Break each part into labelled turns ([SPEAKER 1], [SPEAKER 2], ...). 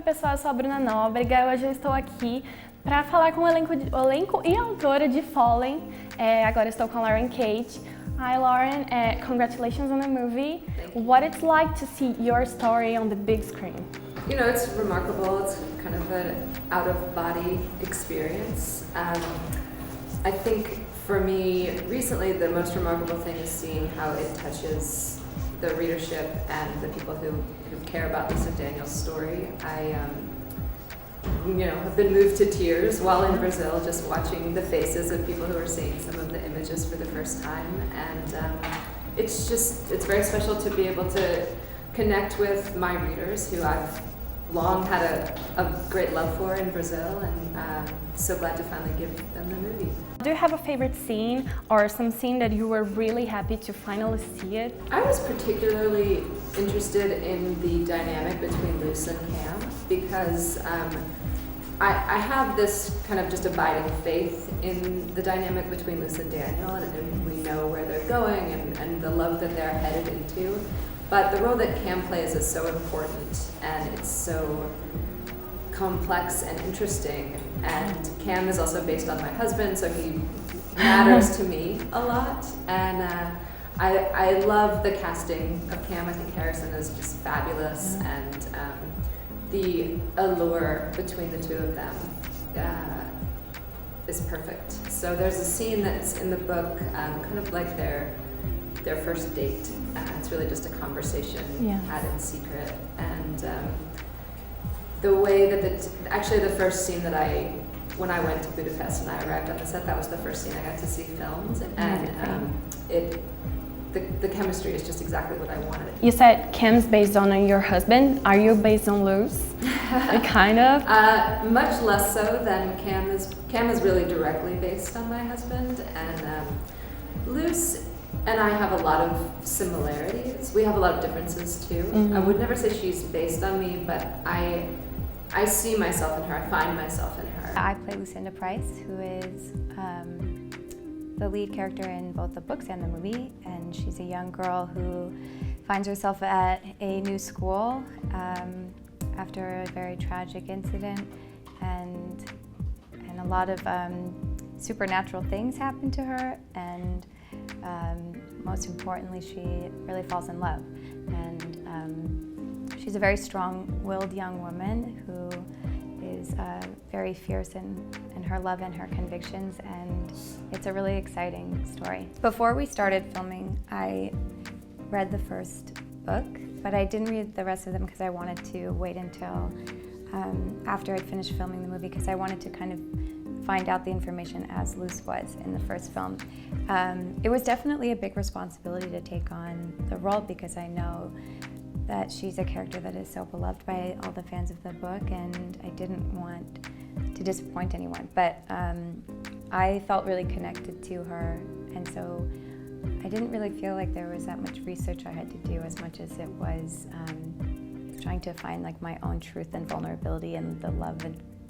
[SPEAKER 1] pessoal, eu sou a Bruna Nóbrega. Hoje eu estou aqui para falar com o elenco e a autora de Fale. Agora estou com Lauren Kate. Hi Lauren, congratulations on the movie. What it's like to see your story on the big screen?
[SPEAKER 2] You know, it's remarkable. It's kind of an out-of-body experience. I think for me, recently, the most remarkable thing is seeing how it touches the readership and the people who care about Lisa Daniels' story. I have been moved to tears while in Brazil, just watching the faces of people who are seeing some of the images for the first time. And it's very special to be able to connect with my readers who I've long had a great love for in Brazil, and so glad to finally give them the movie.
[SPEAKER 1] Do you have a favorite scene or some scene that you were really happy to finally see it?
[SPEAKER 2] I was particularly interested in the dynamic between Luce and Cam because I have this kind of just abiding faith in the dynamic between Luce and Daniel, and we know where they're going and the love that they're headed into. But the role that Cam plays is so important, and it's so complex and interesting. And Cam is also based on my husband, so he matters to me a lot. And I love the casting of Cam. I think Harrison is just fabulous, and the allure between the two of them is perfect. So there's a scene that's in the book, kind of like their first date. It's really just a conversation had in secret, and the way that actually the first scene that when I went to Budapest and I arrived on the set, that was the first scene I got to see filmed, and the chemistry is just exactly what I wanted.
[SPEAKER 1] You said Cam's based on your husband. Are you based on Luce? Kind of.
[SPEAKER 2] Much less so than Cam is. Cam is really directly based on my husband, and Luce and I have a lot of similarities. We have a lot of differences too. I would never say she's based on me, but I see myself in her. I find myself in her.
[SPEAKER 3] I play Lucinda Price, who is the lead character in both the books and the movie, and she's a young girl who finds herself at a new school after a very tragic incident, and a lot of supernatural things happen to her, and most importantly, she really falls in love. And she's a very strong-willed young woman who is very fierce in her love and her convictions, and it's a really exciting story. Before we started filming, I read the first book, but I didn't read the rest of them because I wanted to wait until after I'd finished filming the movie, because I wanted to kind of find out the information as Luce was in the first film. It was definitely a big responsibility to take on the role, because I know that she's a character that is so beloved by all the fans of the book, and I didn't want to disappoint anyone. But I felt really connected to her, and so I didn't really feel like there was that much research I had to do, as much as it was trying to find like my own truth and vulnerability and the love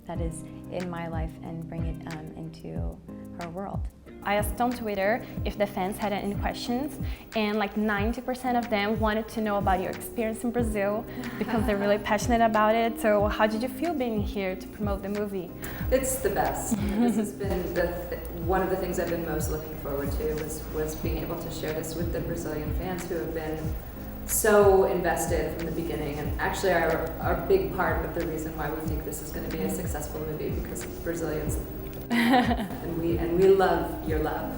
[SPEAKER 3] that is in my life and bring it into her world.
[SPEAKER 1] I asked on Twitter if the fans had any questions, and like 90% of them wanted to know about your experience in Brazil because they're really passionate about it. So how did you feel being here to promote the movie?
[SPEAKER 2] It's the best. This has been one of the things I've been most looking forward to was being able to share this with the Brazilian fans who have been so invested from the beginning, and actually are a big part of the reason why we think this is going to be a successful movie, because Brazilians and we love your love.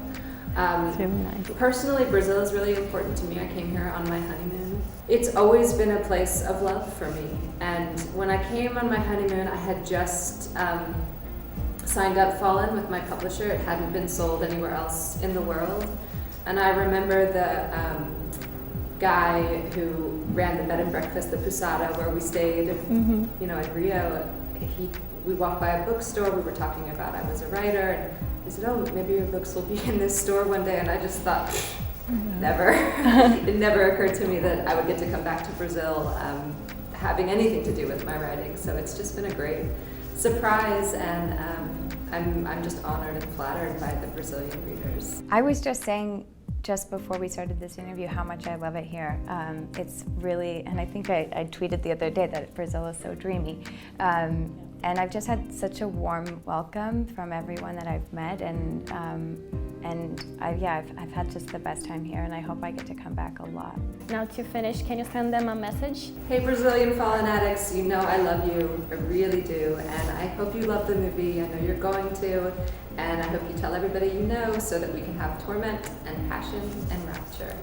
[SPEAKER 1] It's really nice.
[SPEAKER 2] Personally, Brazil is really important to me. I came here on my honeymoon. It's always been a place of love for me, and when I came on my honeymoon, I had just signed up Fallen with my publisher. It hadn't been sold anywhere else in the world, and I remember the guy who ran the bed and breakfast, the Posada, where we stayed, in Rio. We walked by a bookstore. We were talking about I was a writer, and he said, "Oh, maybe your books will be in this store one day." And I just thought, never. It never occurred to me that I would get to come back to Brazil having anything to do with my writing. So it's just been a great surprise, and I'm just honored and flattered by the Brazilian readers.
[SPEAKER 3] I was just saying just before we started this interview how much I love it here. It's really, and I think I tweeted the other day that Brazil is so dreamy. And I've just had such a warm welcome from everyone that I've met, and I've had just the best time here, and I hope I get to come back a lot.
[SPEAKER 1] Now to finish, can you send them a message?
[SPEAKER 2] Hey Brazilian Fallen addicts, you know I love you, I really do, and I hope you love the movie. I know you're going to, and I hope you tell everybody you know so that we can have torment and passion and rapture.